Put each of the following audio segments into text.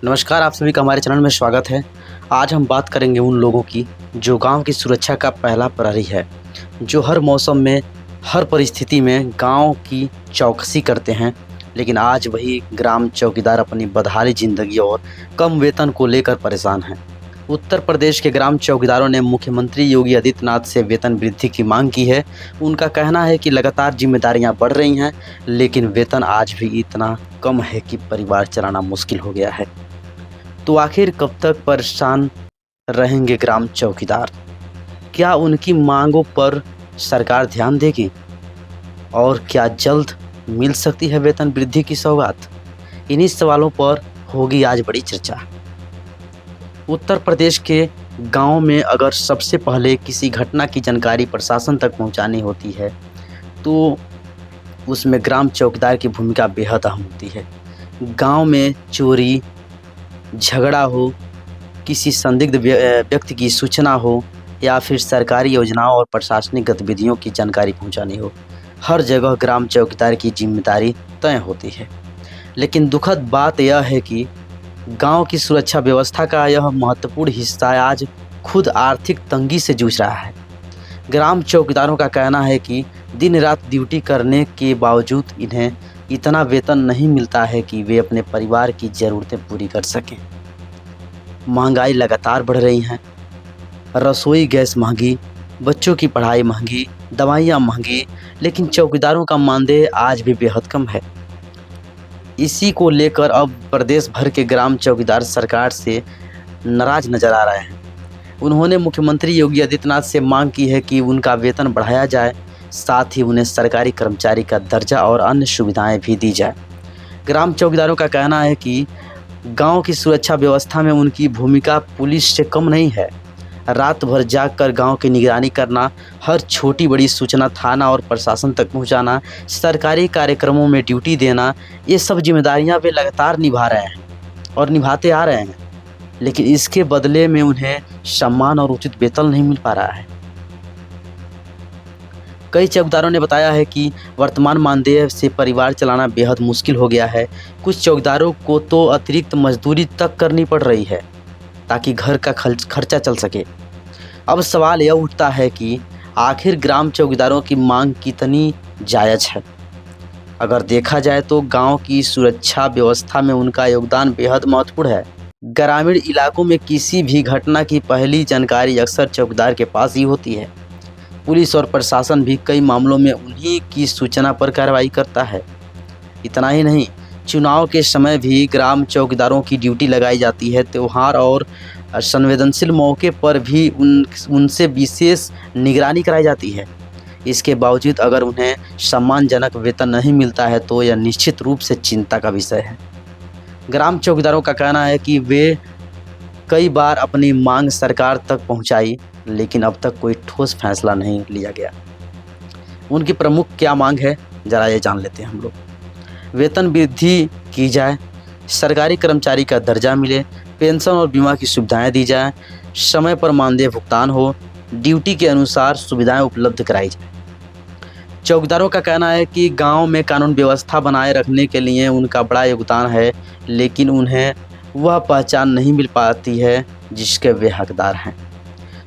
नमस्कार, आप सभी का हमारे चैनल में स्वागत है। आज हम बात करेंगे उन लोगों की जो गांव की सुरक्षा का पहला प्रहरी है, जो हर मौसम में, हर परिस्थिति में गांव की चौकसी करते हैं। लेकिन आज वही ग्राम चौकीदार अपनी बदहाली ज़िंदगी और कम वेतन को लेकर परेशान हैं। उत्तर प्रदेश के ग्राम चौकीदारों ने मुख्यमंत्री योगी आदित्यनाथ से वेतन वृद्धि की मांग की है। उनका कहना है कि लगातार जिम्मेदारियां बढ़ रही हैं, लेकिन वेतन आज भी इतना कम है कि परिवार चलाना मुश्किल हो गया है। तो आखिर कब तक परेशान रहेंगे ग्राम चौकीदार? क्या उनकी मांगों पर सरकार ध्यान देगी? और क्या जल्द मिल सकती है वेतन वृद्धि की सौगात? इन्हीं सवालों पर होगी आज बड़ी चर्चा। उत्तर प्रदेश के गांव में अगर सबसे पहले किसी घटना की जानकारी प्रशासन तक पहुंचानी होती है, तो उसमें ग्राम चौकीदार की भूमिका बेहद अहम होती है। गांव में चोरी, झगड़ा हो, किसी संदिग्ध व्यक्ति की सूचना हो या फिर सरकारी योजनाओं और प्रशासनिक गतिविधियों की जानकारी पहुंचानी हो, हर जगह ग्राम चौकीदार की जिम्मेदारी तय होती है। लेकिन दुखद बात यह है कि गांव की सुरक्षा व्यवस्था का यह महत्वपूर्ण हिस्सा आज खुद आर्थिक तंगी से जूझ रहा है। ग्राम चौकीदारों का कहना है कि दिन रात ड्यूटी करने के बावजूद इन्हें इतना वेतन नहीं मिलता है कि वे अपने परिवार की ज़रूरतें पूरी कर सकें। महंगाई लगातार बढ़ रही हैं, रसोई गैस महंगी, बच्चों की पढ़ाई महंगी, दवाइयाँ महंगी, लेकिन चौकीदारों का मानदेय आज भी बेहद कम है। इसी को लेकर अब प्रदेश भर के ग्राम चौकीदार सरकार से नाराज नजर आ रहे हैं। उन्होंने मुख्यमंत्री योगी आदित्यनाथ से मांग की है कि उनका वेतन बढ़ाया जाए, साथ ही उन्हें सरकारी कर्मचारी का दर्जा और अन्य सुविधाएं भी दी जाए। ग्राम चौकीदारों का कहना है कि गांव की सुरक्षा व्यवस्था में उनकी भूमिका पुलिस से कम नहीं है। रात भर जागकर गांव की निगरानी करना, हर छोटी बड़ी सूचना थाना और प्रशासन तक पहुंचाना, सरकारी कार्यक्रमों में ड्यूटी देना, ये सब जिम्मेदारियां वे लगातार निभा रहे हैं और निभाते आ रहे हैं। लेकिन इसके बदले में उन्हें सम्मान और उचित वेतन नहीं मिल पा रहा है। कई चौकीदारों ने बताया है कि वर्तमान मानदेय से परिवार चलाना बेहद मुश्किल हो गया है। कुछ चौकीदारों को तो अतिरिक्त मजदूरी तक करनी पड़ रही है ताकि घर का खर्चा चल सके। अब सवाल यह उठता है कि आखिर ग्राम चौकीदारों की मांग कितनी जायज़ है। अगर देखा जाए तो गांव की सुरक्षा व्यवस्था में उनका योगदान बेहद महत्वपूर्ण है। ग्रामीण इलाकों में किसी भी घटना की पहली जानकारी अक्सर चौकीदार के पास ही होती है। पुलिस और प्रशासन भी कई मामलों में उन्हीं की सूचना पर कार्रवाई करता है। इतना ही नहीं, चुनाव के समय भी ग्राम चौकीदारों की ड्यूटी लगाई जाती है। त्यौहार और संवेदनशील मौके पर भी उनसे विशेष निगरानी कराई जाती है। इसके बावजूद अगर उन्हें सम्मानजनक वेतन नहीं मिलता है तो यह निश्चित रूप से चिंता का विषय है। ग्राम चौकीदारों का कहना है कि वे कई बार अपनी मांग सरकार तक पहुंचाई, लेकिन अब तक कोई ठोस फैसला नहीं लिया गया। उनकी प्रमुख क्या मांग है, ज़रा ये जान लेते हैं हम लोग। वेतन वृद्धि की जाए, सरकारी कर्मचारी का दर्जा मिले, पेंशन और बीमा की सुविधाएं दी जाएं, समय पर मानदेय भुगतान हो, ड्यूटी के अनुसार सुविधाएं उपलब्ध कराई जाए। चौकीदारों का कहना है कि गांव में कानून व्यवस्था बनाए रखने के लिए उनका बड़ा योगदान है, लेकिन उन्हें वह पहचान नहीं मिल पाती है जिसके वे हकदार हैं।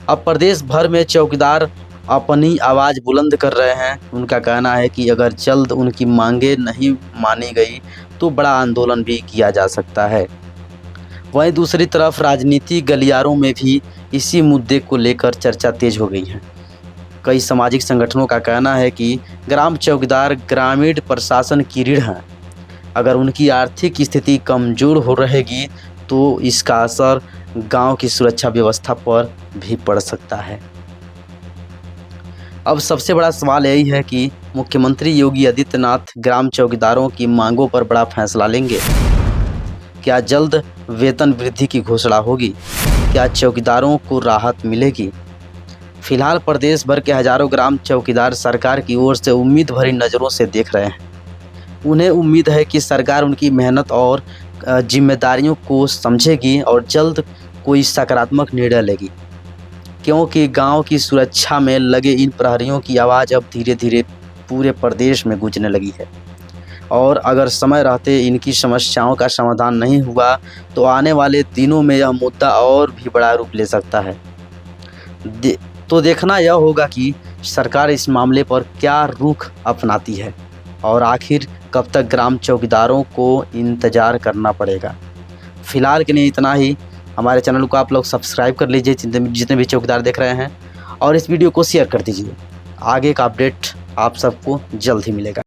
अब प्रदेश भर में चौकीदार अपनी आवाज़ बुलंद कर रहे हैं। उनका कहना है कि अगर जल्द उनकी मांगें नहीं मानी गई तो बड़ा आंदोलन भी किया जा सकता है। वहीं दूसरी तरफ राजनीति गलियारों में भी इसी मुद्दे को लेकर चर्चा तेज हो गई है। कई सामाजिक संगठनों का कहना है कि ग्राम चौकीदार ग्रामीण प्रशासन की रीढ़ हैं। अगर उनकी आर्थिक स्थिति कमज़ोर हो रहेगी तो इसका असर गांव की सुरक्षा व्यवस्था पर भी पड़ सकता है। अब सबसे बड़ा सवाल यही है कि मुख्यमंत्री योगी आदित्यनाथ ग्राम चौकीदारों की मांगों पर बड़ा फैसला लेंगे। क्या जल्द वेतन वृद्धि की घोषणा होगी? क्या चौकीदारों को राहत मिलेगी? फिलहाल प्रदेश भर के हजारों ग्राम चौकीदार सरकार की ओर से उम्मीद भरी नज़रों से देख रहे हैं। उन्हें उम्मीद है कि सरकार उनकी मेहनत और जिम्मेदारियों को समझेगी और जल्द कोई सकारात्मक निर्णय लेगी, क्योंकि गांव की सुरक्षा में लगे इन प्रहरियों की आवाज़ अब धीरे धीरे पूरे प्रदेश में गूंजने लगी है। और अगर समय रहते इनकी समस्याओं का समाधान नहीं हुआ तो आने वाले दिनों में यह मुद्दा और भी बड़ा रूप ले सकता है। तो देखना यह होगा कि सरकार इस मामले पर क्या रुख अपनाती है और आखिर कब तक ग्राम चौकीदारों को इंतज़ार करना पड़ेगा। फ़िलहाल के लिए इतना ही। हमारे चैनल को आप लोग सब्सक्राइब कर लीजिए जितने भी चौकीदार देख रहे हैं, और इस वीडियो को शेयर कर दीजिए। आगे का अपडेट आप सबको जल्द ही मिलेगा।